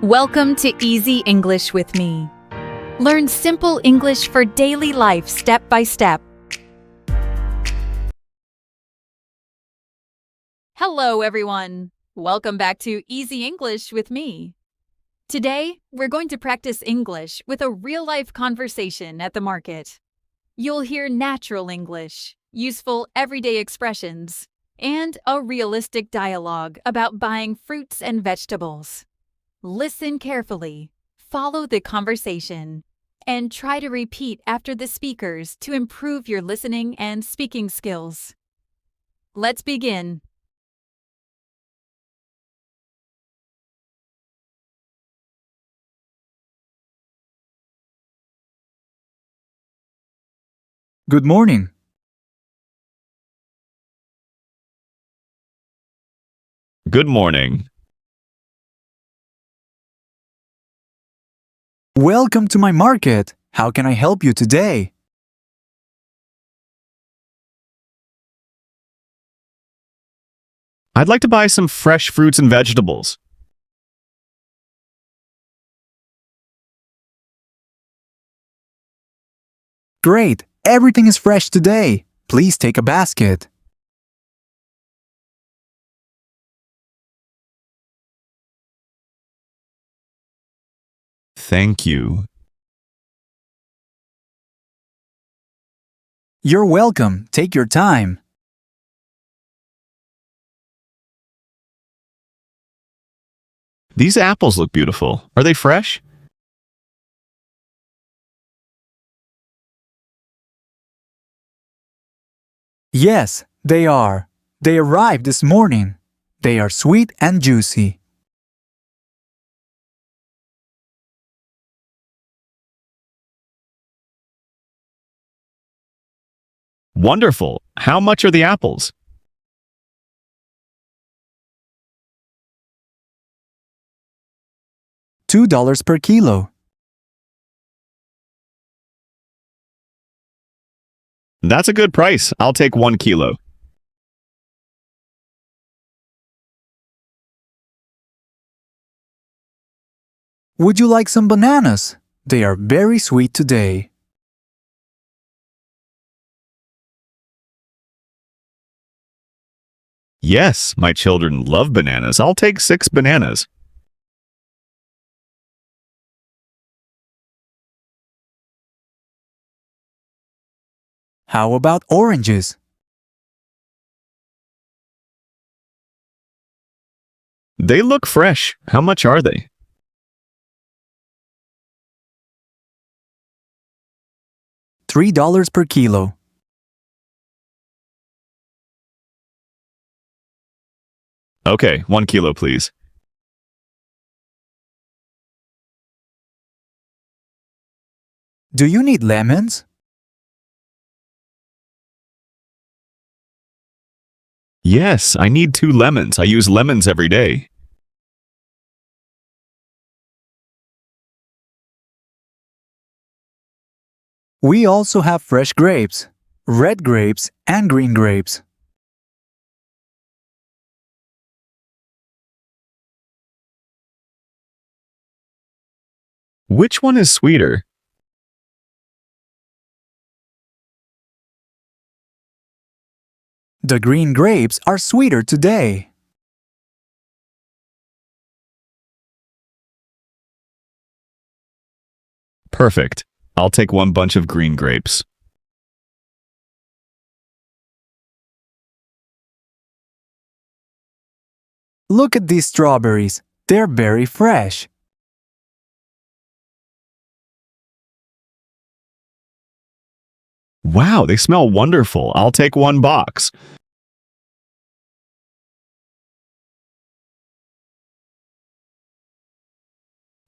Welcome to Easy English with me. Learn simple English for daily life step by step. Hello, everyone. Welcome back to Easy English with me. Today, we're going to practice English with a real-life conversation at the market. You'll hear natural English, useful everyday expressions, and a realistic dialogue about buying fruits and vegetables. Listen carefully, follow the conversation, and try to repeat after the speakers to improve your listening and speaking skills. Let's begin. Good morning. Good morning. Welcome to my market. How can I help you today? I'd like to buy some fresh fruits and vegetables. Great. Everything is fresh today. Please take a basket. Thank you. You're welcome. Take your time. These apples look beautiful. Are they fresh? Yes, they are. They arrived this morning. They are sweet and juicy. Wonderful. How much are the apples? $2 per kilo. That's a good price. I'll take 1 kilo. Would you like some bananas? They are very sweet today. Yes, my children love bananas. I'll take 6 bananas. How about oranges? They look fresh. How much are they? $3 per kilo. Okay, 1 kilo, please. Do you need lemons? Yes, I need 2 lemons. I use lemons every day. We also have fresh grapes, red grapes, and green grapes. Which one is sweeter? The green grapes are sweeter today. Perfect. I'll take 1 bunch of green grapes. Look at these strawberries. They're very fresh. Wow, they smell wonderful. I'll take 1 box.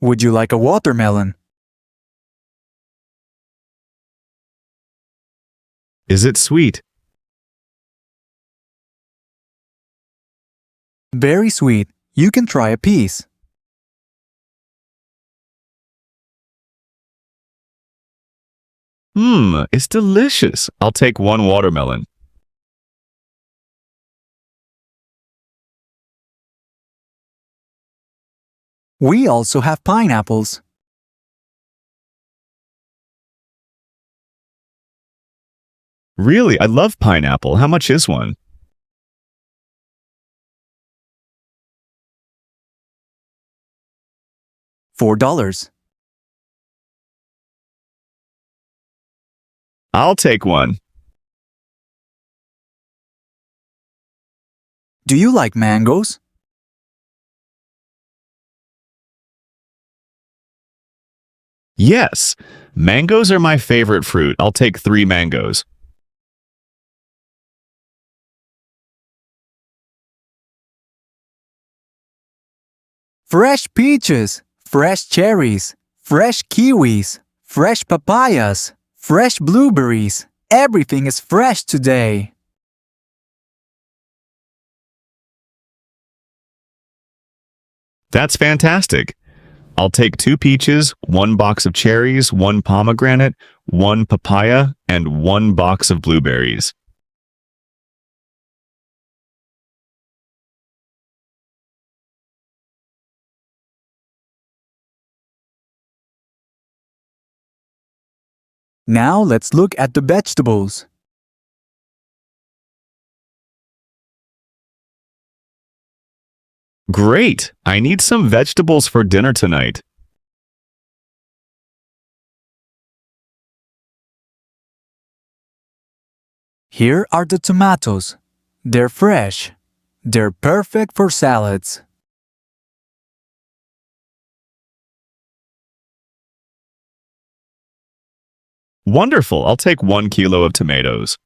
Would you like a watermelon? Is it sweet? Very sweet. You can try a piece. It's delicious. I'll take 1 watermelon. We also have pineapples. Really? I love pineapple. How much is one? $4. I'll take one. Do you like mangoes? Yes. Mangoes are my favorite fruit. I'll take 3 mangoes. Fresh peaches, fresh cherries, fresh kiwis, fresh papayas, fresh blueberries. Everything is fresh today. That's fantastic. I'll take 2 peaches, 1 box of cherries, 1 pomegranate, 1 papaya, and 1 box of blueberries. Now let's look at the vegetables. Great! I need some vegetables for dinner tonight. Here are the tomatoes. They're fresh. They're perfect for salads. Wonderful! I'll take 1 kilo of tomatoes.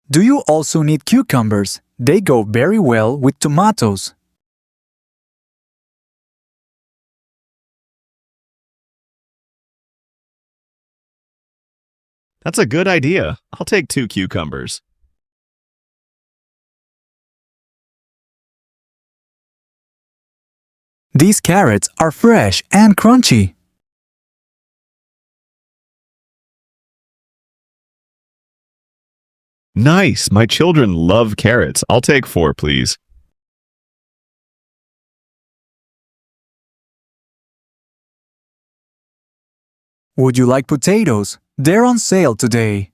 Do you also need cucumbers? They go very well with tomatoes. That's a good idea. I'll take 2 cucumbers. These carrots are fresh and crunchy. Nice! My children love carrots. I'll take 4, please. Would you like potatoes? They're on sale today.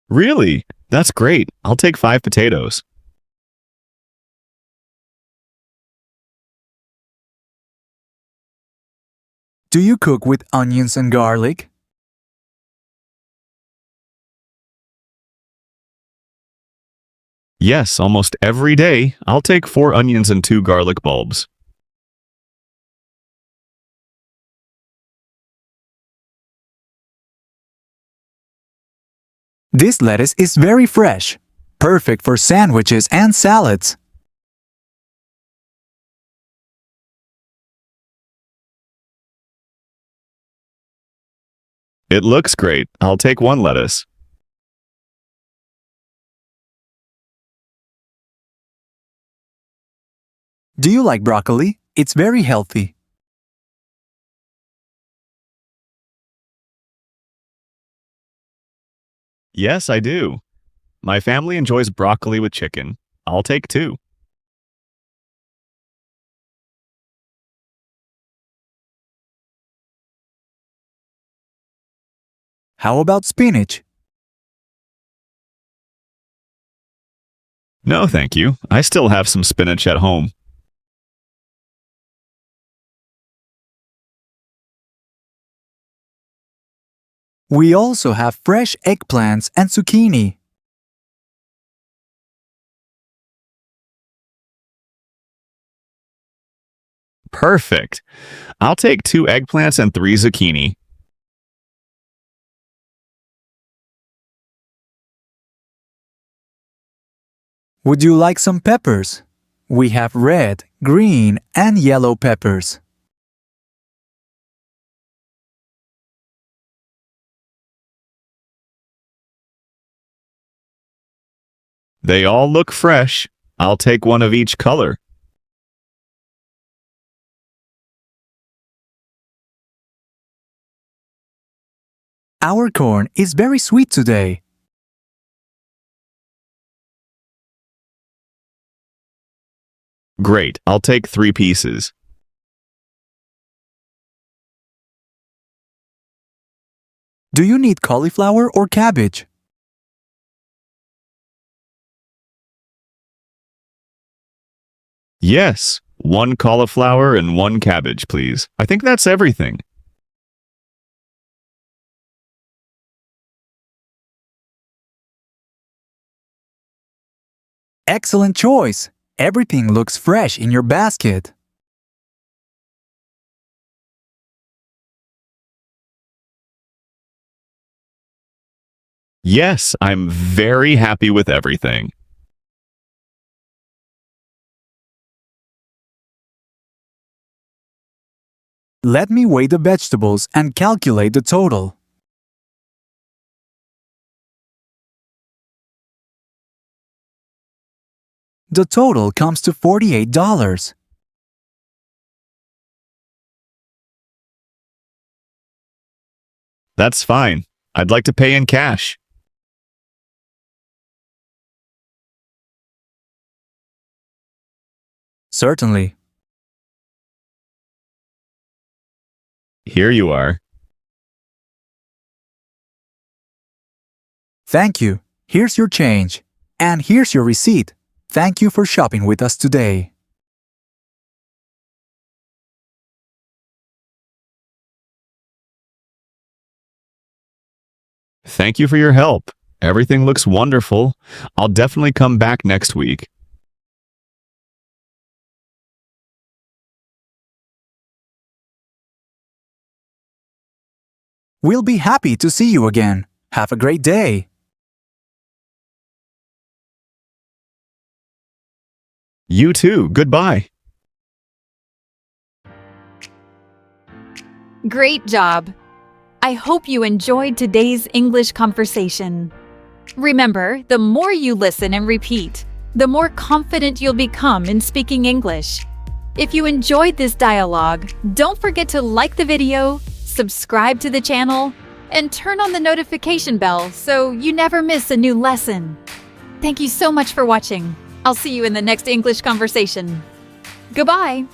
Really? That's great. I'll take 5 potatoes. Do you cook with onions and garlic? Yes, almost every day. I'll take 4 onions and 2 garlic bulbs. This lettuce is very fresh, perfect for sandwiches and salads. It looks great. I'll take 1 lettuce. Do you like broccoli? It's very healthy. Yes, I do. My family enjoys broccoli with chicken. I'll take 2. How about spinach? No, thank you. I still have some spinach at home. We also have fresh eggplants and zucchini. Perfect. I'll take 2 eggplants and 3 zucchini. Would you like some peppers? We have red, green, and yellow peppers. They all look fresh. I'll take 1 of each color. Our corn is very sweet today. Great, I'll take 3 pieces. Do you need cauliflower or cabbage? Yes, 1 cauliflower and 1 cabbage, please. I think that's everything. Excellent choice. Everything looks fresh in your basket. Yes, I'm very happy with everything. Let me weigh the vegetables and calculate the total. The total comes to $48. That's fine. I'd like to pay in cash. Certainly. Here you are. Thank you. Here's your change. And here's your receipt. Thank you for shopping with us today. Thank you for your help. Everything looks wonderful. I'll definitely come back next week. We'll be happy to see you again. Have a great day. You too. Goodbye. Great job! I hope you enjoyed today's English conversation. Remember, the more you listen and repeat, the more confident you'll become in speaking English. If you enjoyed this dialogue, don't forget to like the video, subscribe to the channel, and turn on the notification bell so you never miss a new lesson. Thank you so much for watching. I'll see you in the next English conversation. Goodbye!